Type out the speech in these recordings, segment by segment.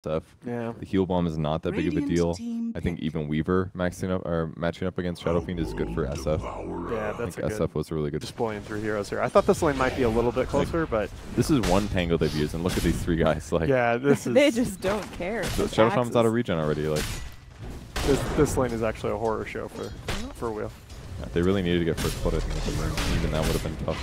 stuff. Yeah. The heal bomb is not that big of a deal. I think even Weaver matching up against Shadow Fiend is good for SF. Yeah, that's a good. SF was really good. Just pulling through heroes here. I thought this lane might be a little bit closer, but this is one tangle they've used, and look at these three guys. Like, yeah, this is. They just don't care. Shadow Fiend's out of regen already. Like, this lane is actually a horror show for Will. Yeah, they really needed to get first blood. I think with the rune. Even that would have been tough.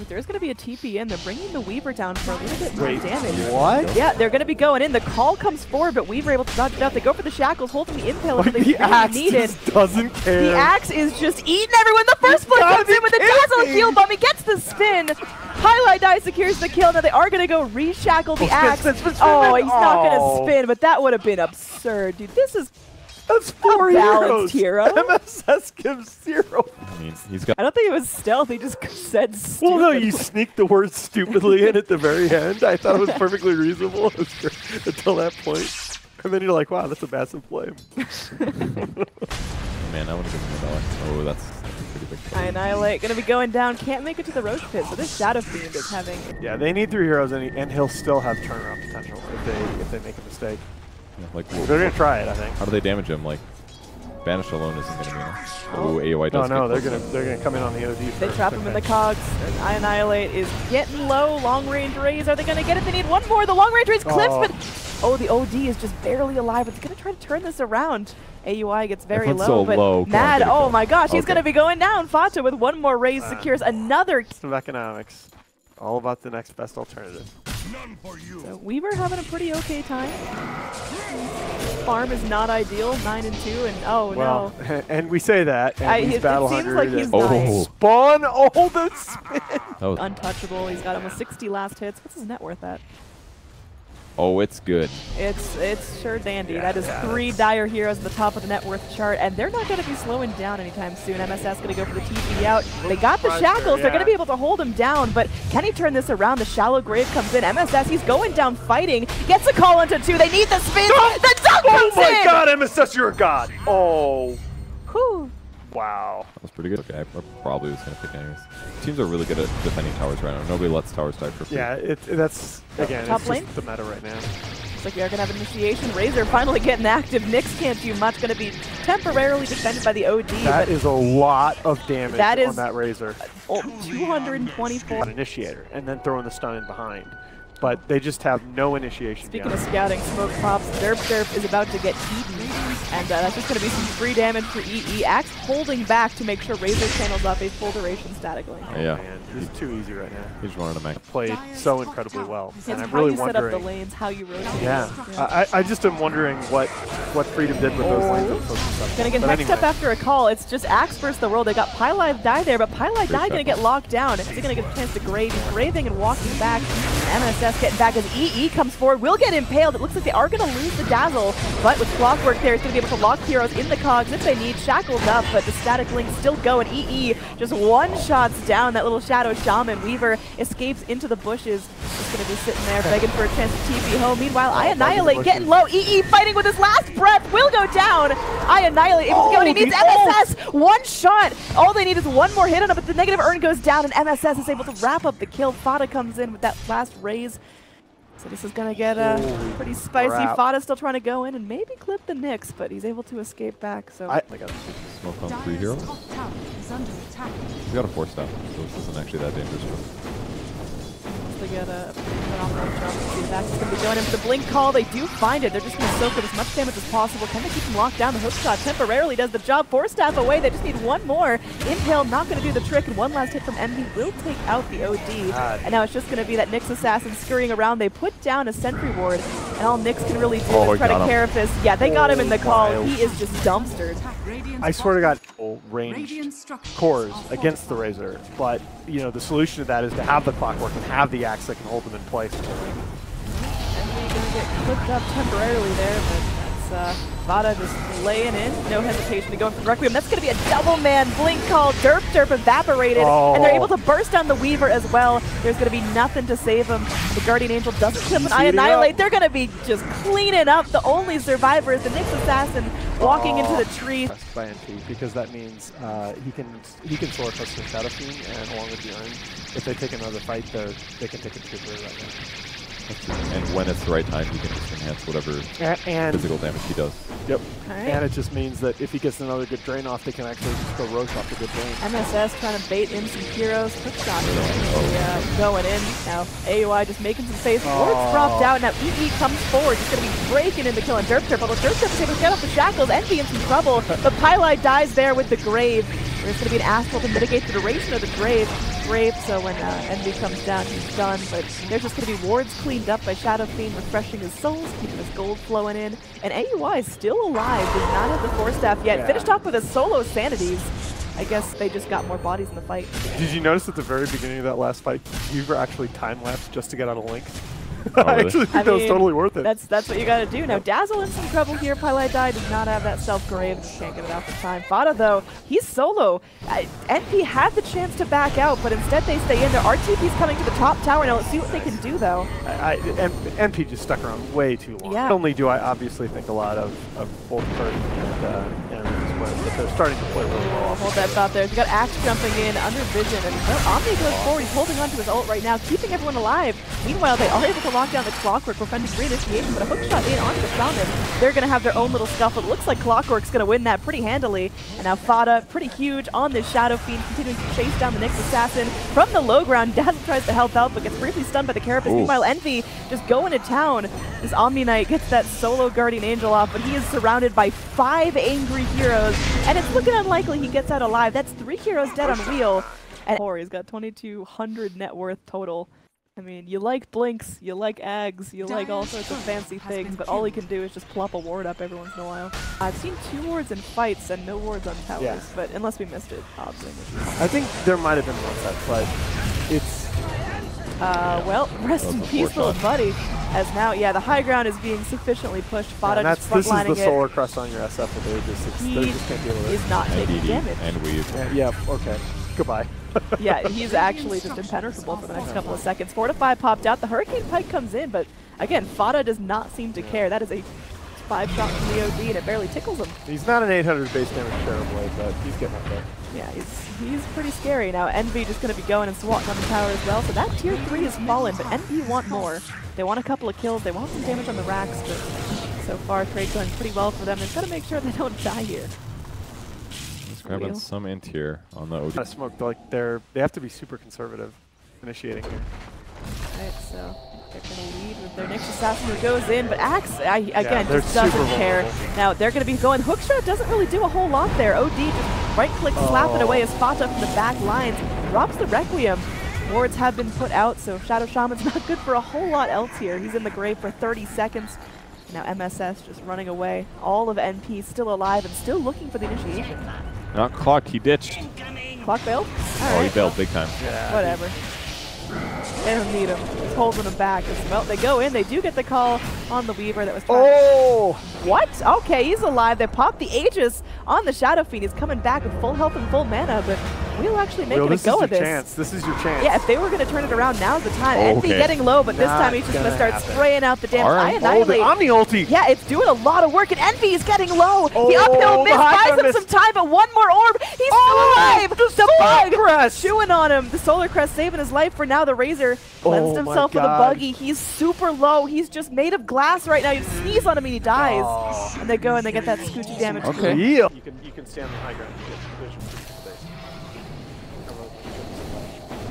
There's going to be a TP in. They're bringing the Weaver down for a little bit more damage. What? Yeah, they're going to be going in. The call comes forward, but Weaver able to dodge it out. They go for the shackles, holding the impale until they the axe needed. Just doesn't care. The axe is just eating everyone. The first blood comes in with the dazzle heal bomb. He gets the spin. Highlight Die secures the kill. Now they are going to go reshackle the axe. Spin. Oh, he's not going to spin, but that would have been absurd, dude. This is That's 4 balanced hero. MSS gives 0. I mean, he's got. I don't think it was stealth. He just said stupid. Well, no, you sneaked the word stupidly in at the very end. I thought it was perfectly reasonable until that point. And then you're like, wow, that's a massive play. Man, I would have given him $1. Oh, that's a pretty big play. Annihilate going to be going down. Can't make it to the Roche pit. So this Shadow Fiend is having. Yeah, they need 3 heroes, and he'll still have turnaround potential if they make a mistake. Yeah, like, They're going to try it, I think. How do they damage him? Like, Banish alone isn't going to be enough. Oh, AOI does. No, they're gonna come in on the OD. They trap him in the cogs. Annihilate is getting low. Long range raise. Are they going to get it? They need one more. The long range raise clips, but the OD is just barely alive. It's going to try to turn this around. AUI gets very low, so but low. Mad, oh my gosh, he's going to be going down. Fata with one more raise secures another. Some economics. All about the next best alternative. None for you. So Weaver having a pretty okay time. Farm is not ideal, 9 and 2, and well, no. And we say that, and he's battle it seems hungry. like he's dying. Spawn, the spin. Untouchable. He's got almost 60 last hits. What's his net worth at? Oh, it's good. It's sure dandy. Yeah, that is 3 dire heroes at the top of the net worth chart, and they're not going to be slowing down anytime soon. MSS going to go for the TP out. They got the shackles. They're going to be able to hold him down, but can he turn this around? The shallow grave comes in. MSS, he's going down fighting. Gets a call into 2. They need the spin. The dunk comes in! Oh my god, MSS, you're a god. Oh. Whew. Wow. That was pretty good. Okay, I probably was going to pick anyways. Teams are really good at defending towers right now. Nobody lets towers die for free. Yeah, that's, again, top it's lane? just the meta right now. Looks like we are going to have initiation. Razor finally getting active. Nyx can't do much. Going to be temporarily defended by the OD. That is a lot of damage on that Razor. 224. An initiator, and then throwing the stun in behind. But they just have no initiation. Speaking of scouting, smoke pops. Derp is about to get eaten. And that's just going to be some free damage for EE. Axe holding back to make sure Razor channels up a full duration static lane. Oh, yeah. Man, this is too easy right now. He's running a mech. Played so incredibly well. It's and I'm how really you wondering. set up the lanes, how you rotate. Yeah. I just am wondering what Freedom did with those lanes. That was so successful. Gonna get hexed up after a call. It's just Axe versus the world. They got Pylive Die there, but Pylive Die gonna get locked down. Is he gonna get a chance to grave? He's graving and walking back. MSS getting back as EE comes forward. Will get impaled. It looks like they are gonna lose the dazzle, but with Clockwork there, he's gonna be able to lock heroes in the cogs if they need. Shackled up, but the static link still going. EE just one-shots down that little Shadow Shaman. Weaver escapes into the bushes. Just gonna be sitting there begging for a chance to TP home. Meanwhile, I Annihilate getting low. EE fighting with his last breath. Will go down. I Annihilate able to go, and he needs MSS. One shot. All they need is one more hit on him, but the negative urn goes down, and MSS is able to wrap up the kill. Fata comes in with that last raise. So this is going to get pretty spicy. Fata still trying to go in and maybe clip the Nyx, but he's able to escape back. So I got smoke on 3 heroes. We got a 4-stop, so this isn't actually that dangerous for them. They get a phenomenal jump. See, that's going to be going in for the blink call. They do find it. They're just going to soak up as much damage as possible. Can they keep him locked down? The hook shot temporarily does the job. 4-staff away. They just need one more. Impale not going to do the trick, and one last hit from MD will take out the OD. And now it's just going to be that Nyx assassin scurrying around. They put down a sentry ward, and all Nyx can really do is try to Carapace. Yeah, they got him in the call. He is just dumpstered. I swear to God, ranged cores against the Razor, but you know the solution to that is to have the Clockwork and have the axe that can hold them in place. And we're gonna get clipped up temporarily there, but that's Vada just laying in, no hesitation to go in for the Requiem. That's gonna be a double man blink call. Derp evaporated, and they're able to burst on the Weaver as well. There's gonna be nothing to save him. The Guardian Angel doesn't clip an I Annihilate. They're gonna be just cleaning up. The only survivor is the Nyx assassin walking into the tree. By NP, because that means he can sword plus the Shadow Fiend, and along with the Urn, if they take another fight, they can take a trooper right now. And when it's the right time, he can just enhance whatever physical damage he does. Yep. Right. And it just means that if he gets another good drain off, they can actually just go roach off the good drain. MSS trying to bait in some heroes. Quick shot going in. Now AUI just making some space. Ward's dropped out. Now EE comes forward. He's going to be breaking into killing Derp, but Derp is able to get off the shackles. Envy in some trouble. The Pylai dies there with the Grave. There's going to be an Astral to mitigate the duration of the Grave, so when Envy comes down, he's done. But there's just going to be wards cleaned up by Shadow Fiend, refreshing his souls, keeping his gold flowing in. And AUI is still alive, does not have the Force Staff yet. Yeah. Finished off with his solo Sanities. I guess they just got more bodies in the fight. Did you notice at the very beginning of that last fight, you were actually time-lapsed just to get out a link? Oh, really? I actually think that was totally worth it. That's what you got to do. Now, Dazzle in some trouble here. Pylai Die does not have that self-grave. Just can't get it out for time. Fada, though, he's solo. NP had the chance to back out, but instead they stay in there. RTP's coming to the top tower. Now, let's see what they can do, though. NP just stuck around way too long. Yeah. Not only do I obviously think a lot of both Kurt and but they're starting to play really well. Hold that thought there. He's got Axe jumping in under vision, and Omni goes forward. He's holding on to his ult right now, keeping everyone alive. Meanwhile, they are able to lock down the Clockwork, preventing reinitiation, but a hook shot in onto the Shaman. They're going to have their own little scuffle. It looks like Clockwork's going to win that pretty handily. And now Fada, pretty huge on this Shadow Fiend, continuing to chase down the next assassin. From the low ground, Dazzle tries to help out, but gets briefly stunned by the Carapace. Meanwhile, Envy just going to town. This Omni Knight gets that solo Guardian Angel off, but he is surrounded by 5 angry heroes, and it's looking unlikely he gets out alive. That's 3 heroes dead on wheel. And he's got 2,200 net worth total. I mean, you like blinks, you like ags, you like all sorts of fancy things, but all he can do is just plop a ward up every once in a while. I've seen 2 wards in fights and no wards on towers, but unless we missed it, obviously. I think there might have been one set, but it's... well, rest in peace, little buddy. As now, the high ground is being sufficiently pushed. Fada just frontlining it. This is the solar crest on your SF with Aegis. They just can't deal with it. He's not taking damage. And weave. Yeah, okay. Goodbye. Yeah, he's actually just impenetrable for the next couple of seconds. 4 to 5 popped out. The Hurricane Pike comes in, but again, Fada does not seem to care. That is a 5-shot from the OD, and it barely tickles him. He's not an 800 base damage Terrorblade, but he's getting up there. Yeah, he's pretty scary. Now, Envy just going to be going and swatting on the tower as well, so that tier 3 has fallen, but Envy want more. They want a couple of kills. They want some damage on the racks, but so far, trade's going pretty well for them. They've got to make sure they don't die here. Grabbing some int here on the OD. Smoke, like they have to be super conservative initiating here. Alright, so they're going to lead with their next assassin who goes in, but Axe, again, just doesn't care. Now, they're going to be going. Hookshot doesn't really do a whole lot there. OD just right-click, slap it away as Fata from the back lines. Drops the Requiem. Wards have been put out, so Shadow Shaman's not good for a whole lot else here. He's in the grave for 30 seconds. Now MSS just running away. All of NP still alive and still looking for the initiation. Not clocked, he ditched. Clock bailed? Oh, he bailed big time. Yeah, whatever. They don't need him. He's holding him back. Well, they go in. They do get the call on the Weaver that was trying What? Okay, he's alive. They pop the Aegis on the Shadow Fiend. He's coming back with full health and full mana, but we'll actually make it a go of this. This is your chance. Yeah, if they were going to turn it around, now's the time. Envy getting low, but this time he's just going to start spraying out the damage. I annihilate. Omni ulti. Yeah, it's doing a lot of work, and Envy is getting low. The uphill miss buys him some time, but one more orb. He's still alive. The bug crest chewing on him. The Solar Crest saving his life for now. The Razor cleansed himself with a buggy. He's super low. He's just made of glass right now. You sneeze on him and he dies. And they go and they get that scoochy damage. Okay. Yeah. You can stand the high ground.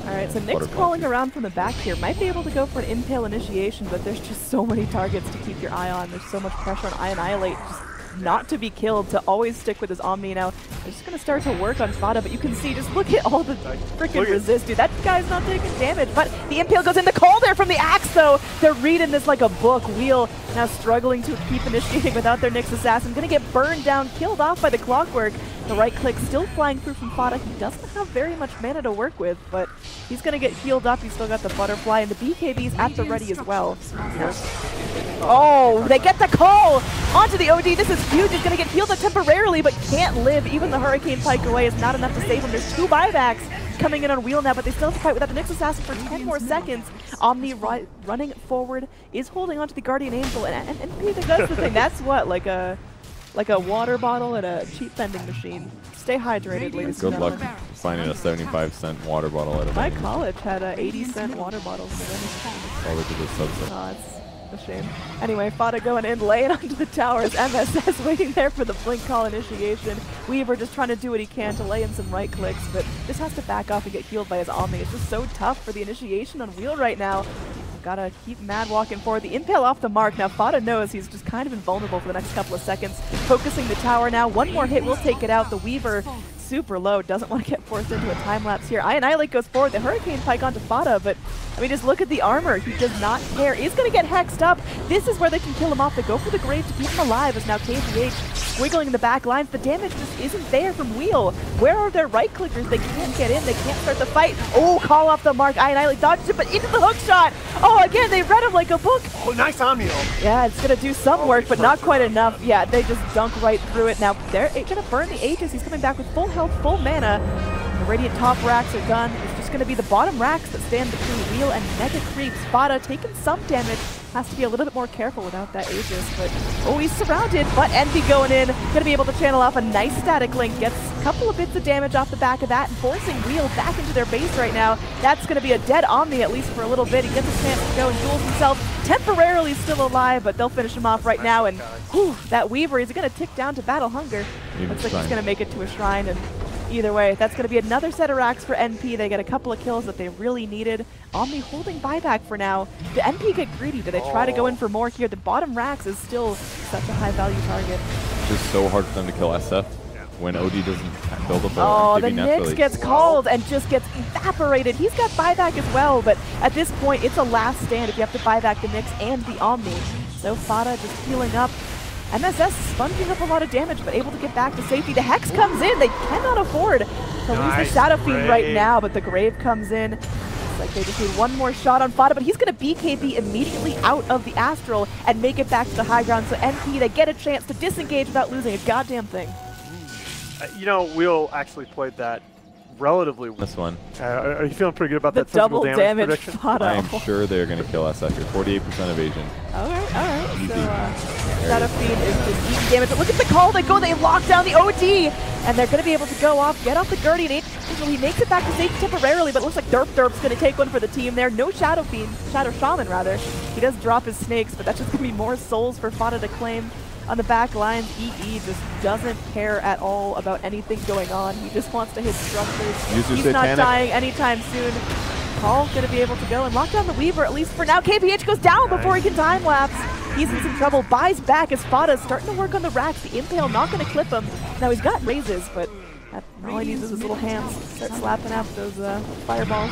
Alright, so Nick's crawling around from the back here. Might be able to go for an Impale initiation, but there's just so many targets to keep your eye on. There's so much pressure on I Annihilate just not to be killed, to always stick with his Omni. Now, they're just going to start to work on Fada, but you can see, just look at all the freaking resist, dude. That guy's not taking damage, but the Impale goes in. The call there from the Axe, though. They're reading this like a book. Wheel now struggling to keep initiating without their Nyx Assassin. Going to get burned down, killed off by the Clockwork. The right click still flying through from Fada. He doesn't have very much mana to work with, but he's going to get healed up. He's still got the Butterfly, and the BKB's at the ready as well. Oh, they get the call onto the OD. This is huge. He's going to get healed up temporarily, but can't live. Even the Hurricane Pike away is not enough to save him. There's 2 buybacks coming in on Wheel now, but they still have to fight without the Nyx Assassin for 10 more seconds. Omni running forward is holding onto the Guardian Angel, and Peter does the thing. That's what, like a water bottle at a cheap vending machine. Stay hydrated, ladies and Good luck gentlemen. finding a 75-cent water bottle at a My venue. college had 80-cent water bottles. Probably to the subset. Oh, it's a shame. Anyway, Fada going in, laying onto the towers. MSS waiting there for the blink call initiation. Weaver just trying to do what he can to lay in some right clicks, but just has to back off and get healed by his Omni. It's just so tough for the initiation on Wheel right now. Gotta keep Mad walking forward. The impale off the mark. Now Fada knows he's just kind of invulnerable for the next couple of seconds. Focusing the tower now. One more hit will take it out. The Weaver super low. Doesn't want to get forced into a time lapse here. Annihilate goes forward. The Hurricane Pike onto Fada, but I mean, just look at the armor. He does not care. He's going to get hexed up. This is where they can kill him off. They go for the grave to keep him alive as now KVH squiggling in the back lines. The damage just isn't there from Wheel. Where are their right clickers? They can't get in. They can't start the fight. Oh, call off the mark. Annihilate dodged it, but into the hook shot. Oh, again, they read him like a book. Oh, nice Omni. Yeah, it's going to do some work, but not quite enough. Yeah, they just dunk right through it. Now, they're going to burn the Aegis. He's coming back with full health, full mana. The Radiant top racks are done. It's just going to be the bottom racks that stand between Wheel and Mega Creeps. Fada taking some damage. Has to be a little bit more careful without that Aegis, but oh, he's surrounded, but Envy going in. Going to be able to channel off a nice static link. Gets a couple of bits of damage off the back of that and forcing Wheel back into their base right now. That's going to be a dead Omni, at least for a little bit. He gets a chance to go and duels himself. Temporarily still alive, but they'll finish him off right now. And whew, that Weaver, he's going to tick down to Battle Hunger. Looks like he's going to make it to a shrine. And either way, that's going to be another set of racks for NP. They get a couple of kills that they really needed. Omni holding buyback for now. The NP get greedy. Do they try to go in for more here? The bottom racks is still such a high value target. It's just so hard for them to kill SF when OD doesn't build up a Oh, the TV Nyx naturally. gets called and just gets evaporated. He's got buyback as well, but at this point, it's a last stand if you have to buy back the Nyx and the Omni. So Fada just healing up. MSS sponging up a lot of damage, but able to get back to safety. The Hex comes in. They cannot afford to lose the Shadow Fiend right now, but the Grave comes in. It's like they just need one more shot on Fada, but he's going to BKB immediately out of the Astral and make it back to the high ground. So NP, they get a chance to disengage without losing a goddamn thing. You know, Wheel actually played that relatively well. This one. Are you feeling pretty good about The that physical double damage damage prediction? Fada. I am sure they're going to kill SF here. 48% evasion. All right. So Shadow Fiend is just eating damage. But look at the call. They go. They lock down the OD. And they're going to be able to go off, get off the Guardian. He makes it back to safety temporarily, but it looks like Derp's going to take one for the team there. No Shadow Fiend. Shadow Shaman, rather. He does drop his snakes, but that's just going to be more souls for Fada to claim. On the back lines, EE just doesn't care at all about anything going on. He just wants to hit structures. He's not dying anytime soon. Paul's going to be able to go and lock down the Weaver, at least for now. KVH goes down before he can time lapse. He's in some trouble. Buys back as Fada's starting to work on the racks. The Impale not going to clip him. Now he's got raises, but all he needs is his little hands. Start slapping out those fireballs.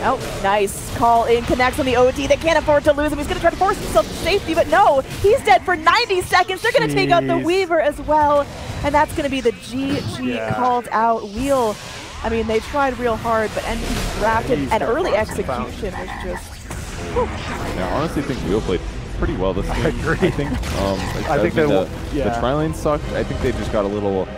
Oh, nice. Call in, connects on the OD. They can't afford to lose him. He's going to try to force himself to safety, but no. He's dead for 90 seconds. They're going to take out the Weaver as well. And that's going to be the GG called out. Wheel, I mean, they tried real hard, but NP drafted and early execution was just... Whew. I honestly think Wheel played pretty well this game. I agree. I think the tri-lane sucked. I think they just got a little